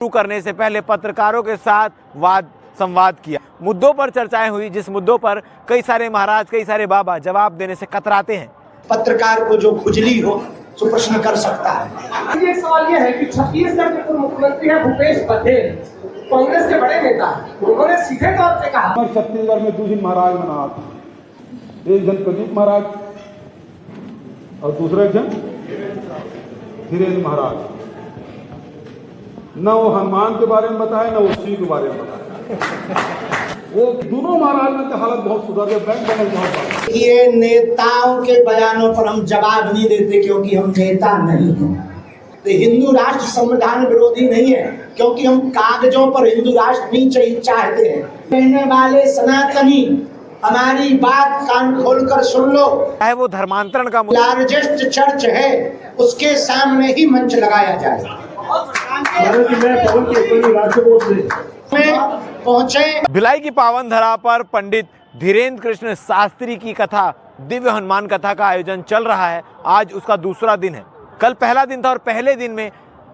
शुरू करने से पहले पत्रकारों के साथ वाद संवाद किया। मुद्दों पर चर्चाएं हुई, जिस मुद्दों पर कई सारे महाराज, कई सारे बाबा जवाब देने से कतराते हैं। पत्रकार को जो खुजली हो तो प्रश्न कर सकता है। एक सवाल ये है कि छत्तीसगढ़ के पूर्व मुख्यमंत्री हैं भूपेश बघेल, कांग्रेस के बड़े नेता, उन्होंने सीधे तौर पे कहा छत्तीसगढ़ में 2 दिन महाराज बना, एक जन प्रदीप महाराज और दूसरा जन धीरेन्द्र महाराज। न वो हनुमान के बारे में बताए, न वो शिव के बारे में बताए। वो दोनों महाराज में तो हालत बहुत सुधर गई, बैंक बैलेंस बहुत। ये नेताओं के बयानों पर हम जवाब नहीं देते क्योंकि हम नेता नहीं हैं। तो हिंदू राष्ट्र संविधान विरोधी नहीं है क्योंकि हम कागजों पर हिंदू राष्ट्र नहीं चाहते हैं। कहने वाले सनातनी हमारी बात कान खोलकर सुन लो। चाहे वो धर्मांतरण का लार्जेस्ट चर्च है, उसके सामने ही मंच लगाया जाए। पहुंचे भिलाई की पावन धरा पर पंडित धीरेन्द्र कृष्ण शास्त्री की कथा, दिव्य हनुमान कथा का आयोजन चल रहा है। आज उसका दूसरा दिन है। कल पहला दिन था और पहले दिन में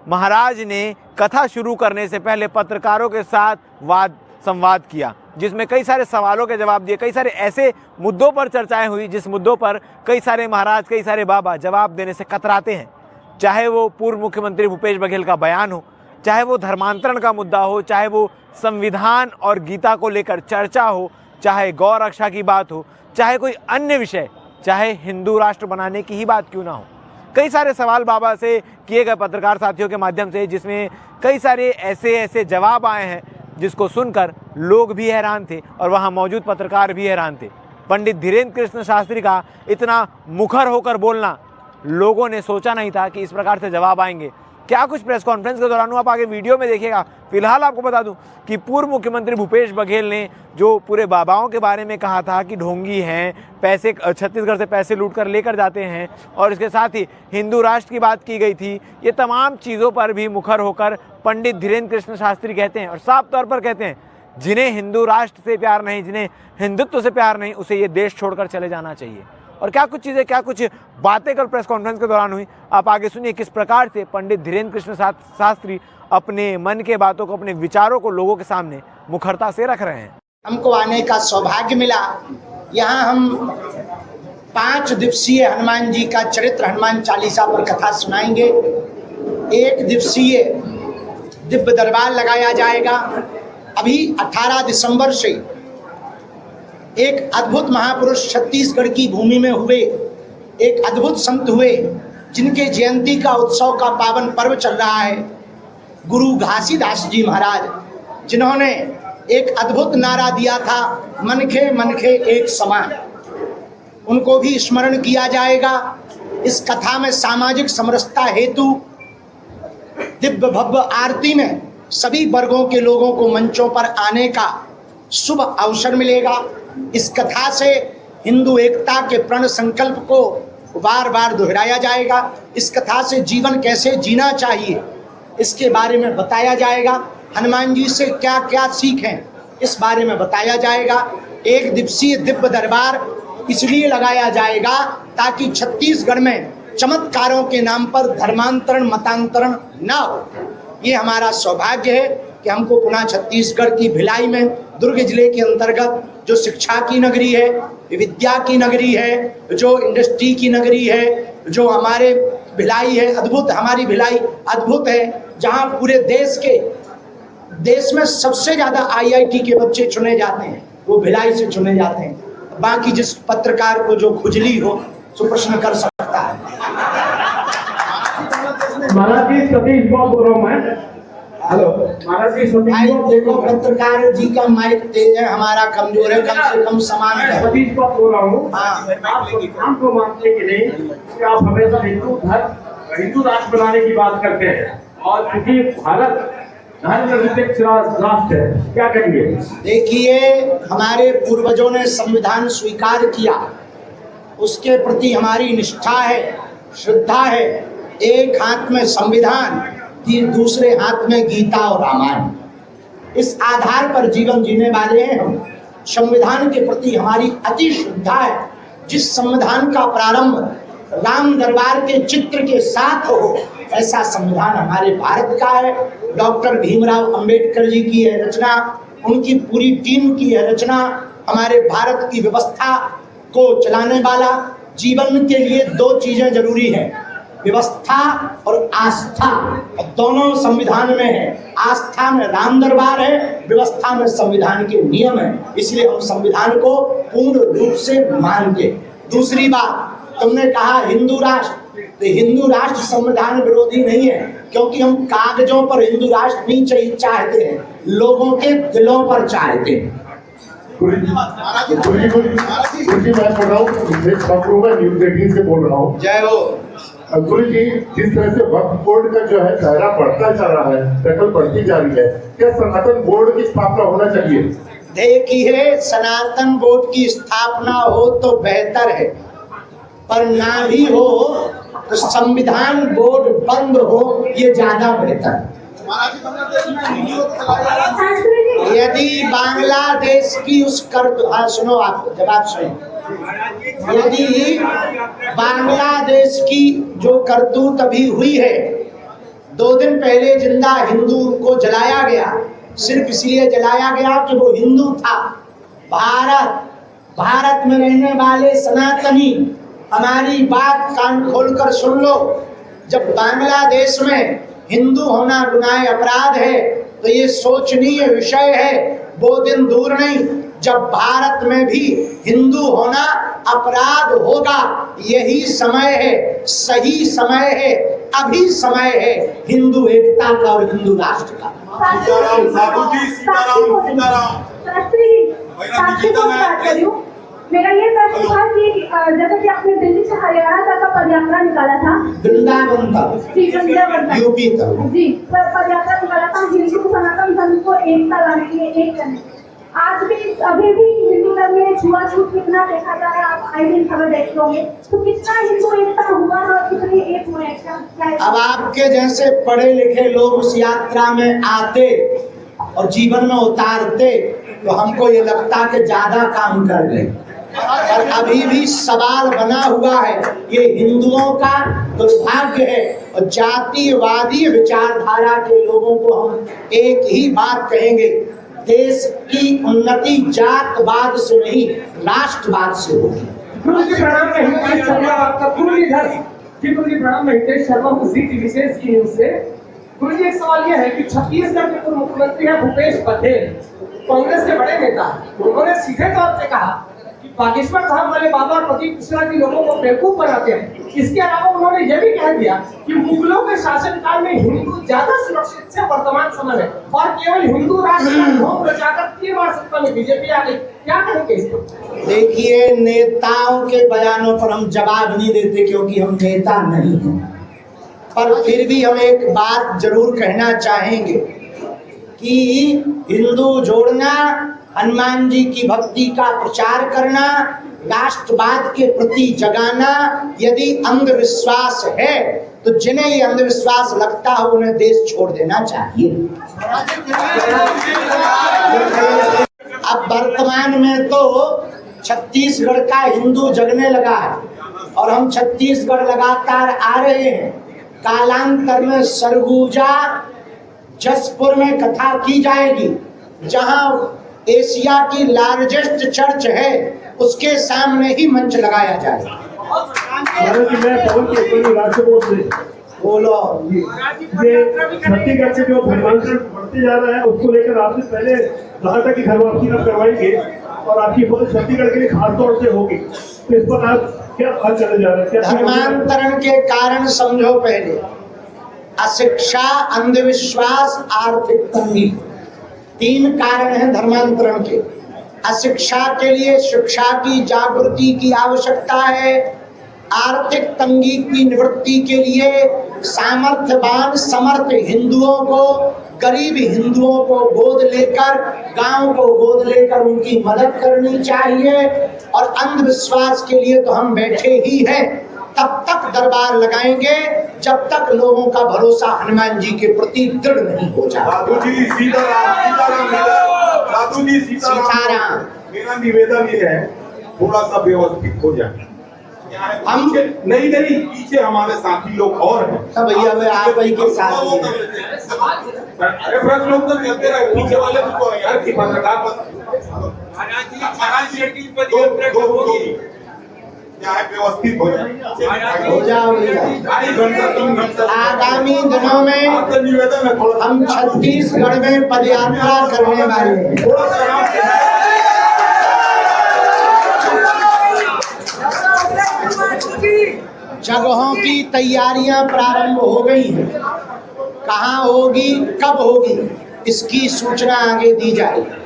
महाराज ने कथा शुरू करने से पहले पत्रकारों के साथ वाद संवाद किया, जिसमें कई सारे सवालों के जवाब दिए। कई सारे ऐसे मुद्दों पर चर्चाएं हुई जिस मुद्दों पर कई सारे महाराज, कई सारे बाबा जवाब देने से कतराते हैं। चाहे वो पूर्व मुख्यमंत्री भूपेश बघेल का बयान हो, चाहे वो धर्मांतरण का मुद्दा हो, चाहे वो संविधान और गीता को लेकर चर्चा हो, चाहे गौ रक्षा की बात हो, चाहे कोई अन्य विषय, चाहे हिंदू राष्ट्र बनाने की ही बात क्यों ना हो। कई सारे सवाल बाबा से किए गए पत्रकार साथियों के माध्यम से, जिसमें कई सारे ऐसे जवाब आए हैं जिसको सुनकर लोग भी हैरान थे और वहाँ मौजूद पत्रकार भी हैरान थे। पंडित धीरेन्द्र कृष्ण शास्त्री का इतना मुखर होकर बोलना लोगों ने सोचा नहीं था कि इस प्रकार से जवाब आएंगे। क्या कुछ प्रेस कॉन्फ्रेंस के दौरान आप आगे वीडियो में देखिएगा। फिलहाल आपको बता दूं कि पूर्व मुख्यमंत्री भूपेश बघेल ने जो पूरे बाबाओं के बारे में कहा था कि ढोंगी हैं, पैसे छत्तीसगढ़ से पैसे लूट कर लेकर जाते हैं, और इसके साथ ही हिंदू राष्ट्र की बात की गई थी, ये तमाम चीज़ों पर भी मुखर होकर पंडित धीरेन्द्र कृष्ण शास्त्री कहते हैं और साफ तौर पर कहते हैं, जिन्हें हिंदू राष्ट्र से प्यार नहीं, जिन्हें हिंदुत्व से प्यार नहीं, उसे ये देश छोड़कर चले जाना चाहिए। और क्या कुछ चीज़ें, क्या कुछ बातें कल प्रेस कॉन्फ्रेंस के दौरान हुई, आप आगे सुनिए किस प्रकार से पंडित धीरेन्द्र कृष्ण शास्त्री अपने मन के बातों को, अपने विचारों को लोगों के सामने मुखरता से रख रहे हैं। हमको आने का सौभाग्य मिला। यहाँ हम 5 दिवसीय हनुमान जी का चरित्र, हनुमान चालीसा पर कथा सुनाएंगे। 1 दिवसीय दिव्य दरबार लगाया जाएगा। अभी 18 दिसंबर से एक अद्भुत महापुरुष छत्तीसगढ़ की भूमि में हुए, एक अद्भुत संत हुए जिनके जयंती का उत्सव का पावन पर्व चल रहा है। गुरु घासीदास जी महाराज, जिन्होंने एक अद्भुत नारा दिया था, मनखे एक समान, उनको भी स्मरण किया जाएगा। इस कथा में सामाजिक समरसता हेतु दिव्य भव्य आरती में सभी वर्गों के लोगों को मंचों पर आने का शुभ अवसर मिलेगा। इस कथा से हिंदू एकता के प्रण संकल्प को बार बार दोहराया जाएगा। इस कथा से जीवन कैसे जीना चाहिए इसके बारे में बताया जाएगा। हनुमान जी से क्या क्या सीखें इस बारे में बताया जाएगा। 1 दिवसीय दिव्य दरबार इसलिए लगाया जाएगा ताकि छत्तीसगढ़ में चमत्कारों के नाम पर धर्मांतरण, मतांतरण ना हो। ये हमारा सौभाग्य है कि हमको पुनः छत्तीसगढ़ की भिलाई में, दुर्ग जिले के अंतर्गत, जो शिक्षा की नगरी है, विद्या की नगरी है, जो इंडस्ट्री की नगरी है, जो हमारे भिलाई है, अद्भुत, हमारी भिलाई अद्भुत है, जहाँ पूरे देश में सबसे ज़्यादा IIT के बच्चे चुने जाते हैं, वो भिलाई से चुने जाते हैं। बाकी जिस पत्रकार को जो खुजली हो तो प्रश्न कर सकता है। महाराज जी सतीश बाबू बोल रहा हूं मैं। हेलो महाराज जी, सतीश बाबू। देखो पत्रकार जी का माइक तेज है, हमारा कमजोर है, कम से कम समान है। सतीश बाबू बोल रहा हूँ। हाँ, आपको मानते कि नहीं कि आप हमेशा हिंदू राष्ट्र बनाने की बात करते हैं, और क्योंकि भारत धर्मनिरपेक्ष राष्ट्र है, क्या करेंगे? देखिए, हमारे पूर्वजों ने संविधान स्वीकार किया, उसके प्रति हमारी निष्ठा है, श्रद्धा है। एक हाथ में संविधान, दूसरे हाथ में गीता और रामायण, इस आधार पर जीवन जीने वाले हैं हम। संविधान के प्रति हमारी अति श्रद्धा है। जिस संविधान का प्रारंभ राम दरबार के चित्र के साथ हो, ऐसा संविधान हमारे भारत का है। डॉक्टर भीमराव अंबेडकर जी की यह रचना, उनकी पूरी टीम की यह रचना हमारे भारत की व्यवस्था को चलाने वाला। जीवन के लिए दो चीजें जरूरी हैं, व्यवस्था और आस्था, और दोनों संविधान में है। आस्था में राम दरबार है, व्यवस्था में संविधान के नियम है, इसलिए हम संविधान को पूर्ण रूप से मानते। दूसरी बात, तुमने कहा हिंदू राष्ट्र, तो हिंदू राष्ट्र संविधान विरोधी नहीं है, क्योंकि हम कागजों पर हिंदू राष्ट्र नहीं चाहते हैं, लोगों के दिलों पर चाहते हैं। गुरु जी मैं बोल रहा हूँ, मैं न्यूज़ 18 से बोल रहा हूँ। जय हो। गुरु जी, जिस तरह से वक्फ बोर्ड का जो है दायरा बढ़ता जा रहा है, दखल बढ़ती जा रही है, क्या सनातन बोर्ड की स्थापना होना चाहिए? देखिए, सनातन बोर्ड की स्थापना हो तो बेहतर है, पर ना भी हो तो संविधान बोर्ड बंद हो, ये ज्यादा बेहतर है। यदि बांग्लादेश की उस सुनो, आप जवाब सुनो। यदि बांग्लादेश की जो करतूत अभी हुई है, 2 दिन पहले जिंदा हिंदू को जलाया गया, सिर्फ इसलिए जलाया गया कि वो हिंदू था। भारत में रहने वाले सनातनी, हमारी बात कान खोलकर सुन लो। जब बांग्लादेश में हिंदू होना गुनाह अपराध है, तो ये सोचनीय विषय है, वो दिन दूर नहीं जब भारत में भी हिंदू होना अपराध होगा। यही समय है, सही समय है, अभी समय है हिंदू एकता का और हिंदू राष्ट्र का। सीताराम साधु जी, सीताराम मेरा ये प्रश्न था कि जैसे कि आपने दिल्ली से हरियाणा तक का पदयात्रा निकाला था, वृंदावन तक, यूपी तक जी, पदयात्रा निकाला था हिंदू सनातन धर्म को एकता लाने के लिए, एक करने। आज भी अभी भी हिंदू धर्म में छुआछूत कितना देखा जा रहा है, आप आए दिन खबर देख लोगे, तो कितना हिंदू एकता हुआ और कितनी एक हुए। अब आपके जैसे पढ़े लिखे लोग उस यात्रा में आते और जीवन में उतारते, तो हमको ये लगता कि ज्यादा काम कर गए। और अभी भी सवाल बना हुआ है, ये हिंदुओं का दुर्भाग्य है। और जातिवादी विचारधारा के लोगों को हम एक ही बात कहेंगे, देश की उन्नति जातवाद से नहीं, राष्ट्रवाद से होगी। गुरु जी प्रणाम, मैं हितेश शर्मा आपका गुरु जी प्रणाम, मैं हितेश शर्मा जी विशेष की न्यूज़ से। गुरु जी, एक सवाल यह है कि छत्तीसगढ़ के पूर्व मुख्यमंत्री हैं भूपेश बघेल, कांग्रेस के बड़े नेता, उन्होंने सीधे तौर पे कहा कि बागेश्वर साहब वाले बाबा और प्रदीप मिश्रा जी लोगों को बेवकूफ बनाते हैं। इसके अलावा उन्होंने यह भी कह दिया कि मुगलों के शासनकाल में हिंदू ज्यादा सुरक्षित थे वर्तमान समय में, और केवल हिंदू राष्ट्र का ढोंग रचाकर 3 बार सत्ता में बीजेपी आ गई। क्या कहेंगे इस पर? देखिए, नेताओं के बयानों पर हम जवाब नहीं देते, क्योंकि हम नेता नहीं हैं, पर फिर भी हम एक बात जरूर कहना चाहेंगे कि हिंदू जोड़ना, हनुमान जी की भक्ति का प्रचार करना, राष्ट्रवाद के प्रति जगाना, यदि अंधविश्वास है तो जिन्हें ये अंधविश्वास लगता है उन्हें देश छोड़ देना चाहिए। अब वर्तमान में तो छत्तीसगढ़ का हिंदू जगने लगा है, और हम छत्तीसगढ़ लगातार आ रहे हैं। कालांतर में सरगुजा जसपुर में कथा की जाएगी, जहां एशिया की लार्जेस्ट चर्च है, उसके सामने ही मंच लगाया जाएगा। बोलो। ये छत्तीसगढ़ के जो धर्मांतरण बढ़ते जा रहा है, उसको लेकर आपसे पहले कहा था कि घर वापसी आप करवाएंगे, और आपकी बहुत छत्तीसगढ़ के लिए खास तौर से होगी, तो इस पर आप क्या बात करने जा रहे हैं? धर्मांतरण के कारण समझो, पहले अशिक्षा, अंधविश्वास, आर्थिक तंगी, 3 कारण हैं धर्मांतरण के। अशिक्षा के लिए शिक्षा की जागृति की आवश्यकता है, आर्थिक तंगी की निवृत्ति के लिए सामर्थ्यवान समर्थ हिंदुओं को, गरीब हिंदुओं को गोद लेकर, गांव को गोद लेकर उनकी मदद करनी चाहिए। और अंधविश्वास के लिए तो हम बैठे ही हैं, तब तक दरबार लगाएंगे जब तक लोगों का भरोसा हनुमान जी के प्रति दृढ़ नहीं हो जाता। साधु जी सीताराम, साधु जी सीताराम। मेरा निवेदन ये है, थोड़ा सा व्यवस्थित हो जाए। हम नहीं पीछे हमारे साथी लोग और हैं। भैया वे आप ही के साथ ही हैं। अरे प्रश्न लोग तो चलते रहे, पीछे वाले भी तो यार की पत्रकार क्या है, व्यवस्थित हो जाए। हो जाओ आगामी दिनों में आपसे निवेदन है थोड़ा हम छत्तीसगढ़ में पदयात्रा करने वाले हैं। थोड़ा सा जगहों की तैयारियां प्रारंभ हो गई हैं। कहाँ होगी, कब होगी, इसकी सूचना आगे दी जाएगी।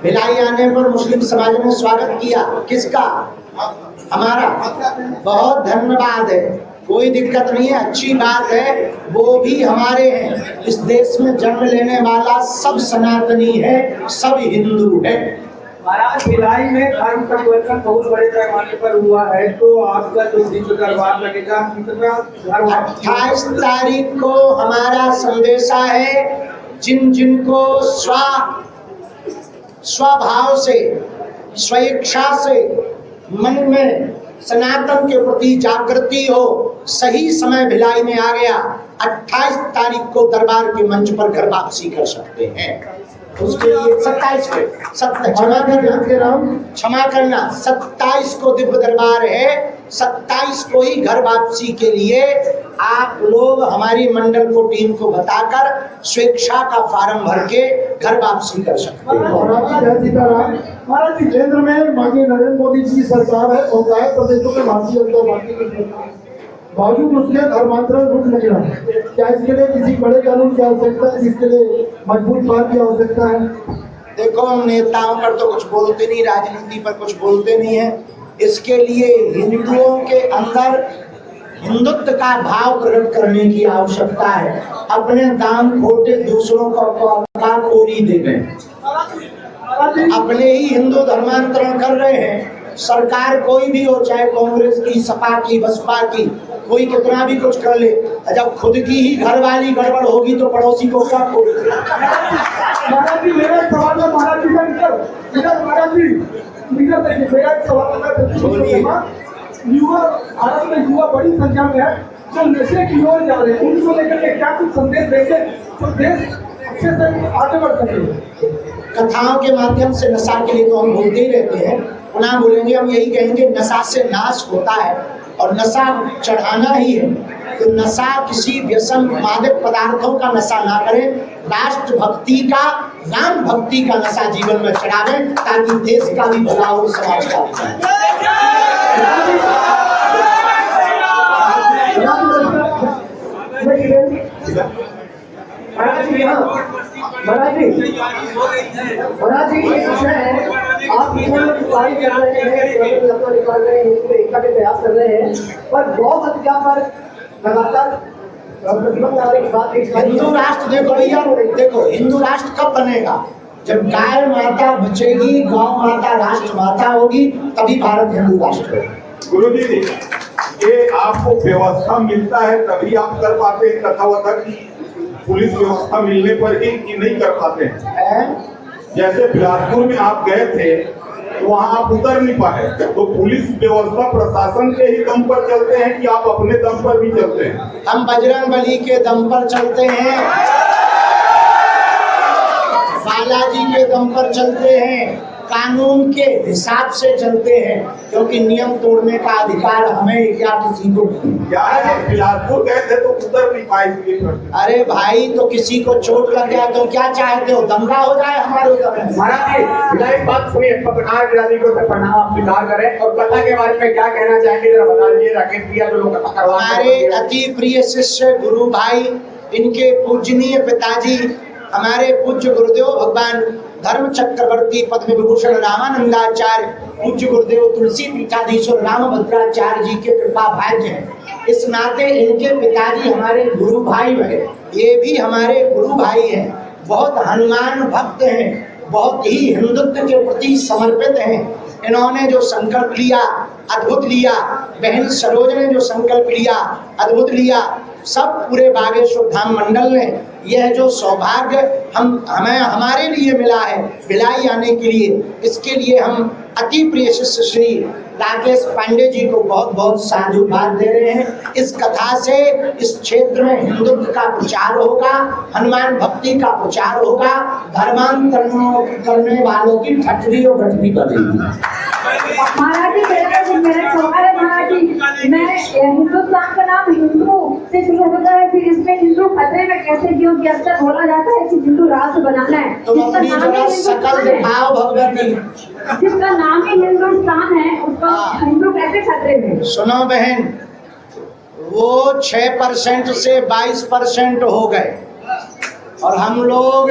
भिलाई आने पर मुस्लिम समाज ने स्वागत किया। किसका? हमारा। बहुत धन्यवाद है, कोई दिक्कत नहीं है, अच्छी बात है। वो भी हमारे हैं। इस देश में जन्म लेने वाला सब सनातनी है, सब हिंदू है। महाराज भिलाई में धर्म परिवर्तन बहुत बड़े पैमाने पर हुआ है, तो आपका जो विश्व दरबार लगेगा कितना 28 तारीख को हमारा संदेशा है। जिन जिनको स्वभाव से, स्वेच्छा से मन में सनातन के प्रति जागृति हो, सही समय भिलाई में आ गया। 28 तारीख को दरबार के मंच पर घर वापसी कर सकते हैं। उसके लिए 27 को क्षमा करना 27 को दिव्य दरबार है। 27 को ही घर वापसी के लिए आप लोग हमारी मंडल को टीम को बताकर स्वेच्छा का फार्म भर के घर वापसी कर सकते हैं। महाराज जी केंद्र में माननीय नरेंद्र मोदी जी की सरकार है और गाय प्रदेशों में भारतीय जनता पार्टी की सरकार है। बावजूद उसके धर्मांतरण रुक नहीं रहा। क्या इसके लिए किसी बड़े कानून की आवश्यकता है? इसके लिए मजबूत बात की आवश्यकता है? देखो, हम नेताओं पर तो कुछ बोलते नहीं, राजनीति पर कुछ बोलते नहीं है। इसके लिए हिंदुओं के अंदर हिंदुत्व का भाव प्रकट करने की आवश्यकता है। अपने दाम खोटे दूसरों का खोरी दे गए, अपने ही हिंदू धर्मांतरण कर रहे हैं। सरकार कोई भी हो, चाहे कांग्रेस की, सपा की, बसपा की, कोई कितना भी कुछ कर ले, जब खुद की ही घरवाली गड़बड़ होगी तो पड़ोसी को क्या खोली। महाराज जी मेरा सवाल है, महाराज जी महाराज जी मेरा सवाल है। युवा भारत में युवा बड़ी संख्या में है जो नशे की ओर जा रहे हैं, उनको लेकर के क्या कुछ संदेश देंगे तो देश अच्छे से आगे बढ़ सके? कथाओं के माध्यम से नशा के लिए तो हम बोलते ही रहते हैं, पुनः बोलेंगे। हम यही कहेंगे, नशा से नाश होता है और नशा चढ़ाना ही है। तो नशा किसी व्यसन मादक पदार्थों का नशा ना करें, राष्ट्र भक्ति का, राम भक्ति का नशा जीवन में चढ़ावें, ताकि देश का भी भला हो, समाज का भी। महाराज जी ये विषय है, आप कार्य कर रहे हैं, निकाल रहे हैं, एकता के प्रयास कर रहे हैं, पर गौ हत्या पर लगातार हिंदू राष्ट्र, देखो भैया, देखो हिंदू राष्ट्र कब बनेगा? जब गाय माता बचेगी, गौ माता राष्ट्र माता होगी, तभी भारत हिंदू राष्ट्र होगा। गुरुजी, ये आपको व्यवस्था मिलता है तभी आप कर पाते हैं कथावतक, पुलिस व्यवस्था मिलने पर ही कि नहीं कर पाते हैं? जैसे बिलासपुर में आप गए थे तो वहाँ आप उतर नहीं पाए, तो पुलिस व्यवस्था प्रशासन के ही दम पर चलते हैं कि आप अपने दम पर भी चलते हैं? हम बजरंगबली के दम पर चलते हैं, बालाजी के दम पर चलते हैं, कानून के हिसाब से चलते हैं, क्योंकि नियम तोड़ने का अधिकार हमें या किसी को नहीं। बिलासपुर गए थे तो उतर नहीं पाए? अरे भाई, तो किसी को चोट लग गया तो क्या चाहते हो, दंगा हो जाए हमारे उधर? महाराज बात सुनिए, पत्रकार बिरादरी को प्रणाम, आप स्वीकार करें और कथा के बारे में क्या कहना चाहेंगे जरा बता दीजिए। राकेश भैया जो लोग कथा करवा, हमारे अति प्रिय शिष्य गुरु भाई, इनके पूजनीय पिताजी, हमारे पूज्य गुरुदेव भगवान धर्म चक्रवर्ती पद्म विभूषण रामानंदाचार्य, पूज्य गुरुदेव तुलसी पीठाधीश्वर रामभद्राचार्य जी के कृपा भाग्य हैं। इस नाते इनके पिताजी हमारे गुरु भाई हैं, ये भी हमारे गुरु भाई हैं। बहुत हनुमान भक्त हैं, बहुत ही हिंदुत्व के प्रति समर्पित हैं। इन्होंने जो संकल्प लिया अद्भुत लिया, बहन सरोज ने जो संकल्प लिया अद्भुत लिया, सब पूरे बागेश्वर धाम मंडल ने यह जो सौभाग्य हमें हमारे लिए मिला है भिलाई आने के लिए, इसके लिए हम अति प्रिय शिष्य श्री राकेश पांडे जी को बहुत बहुत साधुवाद दे रहे हैं। इस कथा से इस क्षेत्र में हिंदुत्व का प्रचार होगा, हनुमान भक्ति का प्रचार होगा, धर्मांतरण करने वालों की ठटरी और गठरी बनेगी। महाराज जी मेरा सवाल है महाराज जी, मैं हिंदुस्तान का नाम हिंदू से शुरू होता है, फिर इसमें हिंदू खतरे में कैसे क्यों कि अक्सर बोला जाता है कि हिंदू राष्ट्र बनाना है, तुम अपनी जरा शकल दिखाओ भगवती, जिसका नाम ही हिंदुस्तान है उसका हिंदू कैसे खतरे में? सुनो बहन, वो 6% से 22% हो गए और हम लोग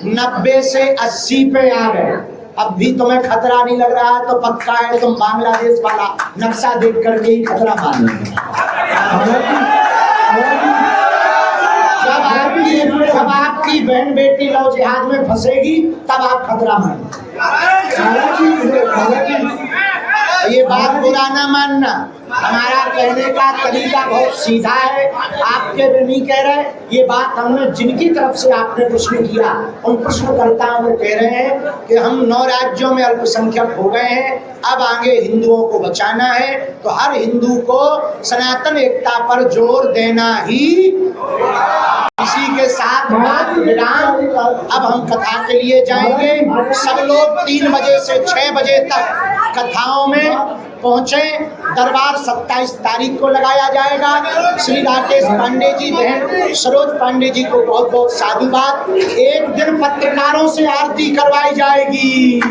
90 से 80 पे आ गए। अब भी तुम्हें खतरा नहीं लग रहा है तो पक्का है तुम बांग्लादेश वाला नक्शा देख करके ही खतरा मान जब आपकी बहन बेटी लव जिहाद में फंसेगी तब आप खतरा मान। ये बात बुरा ना मानना, हमारा कहने का तरीका बहुत सीधा है, आपके भी नहीं कह रहे। ये बात हमने जिनकी तरफ से आपने प्रश्न किया उन प्रश्नकर्ताओं को कह रहे हैं कि हम 9 राज्यों में अल्पसंख्यक हो गए हैं, अब आगे हिंदुओं को बचाना है तो हर हिंदू को सनातन एकता पर जोर देना ही। इसी के साथ बात विराम, अब हम कथा के लिए जाएंगे। सब लोग 3 बजे से 6 बजे तक कथाओं में पहुंचे। दरबार 27 तारीख को लगाया जाएगा। श्री राकेश पांडे जी, बहन सरोज पांडे जी को बहुत बहुत साधुवाद। एक दिन पत्रकारों से आरती करवाई जाएगी।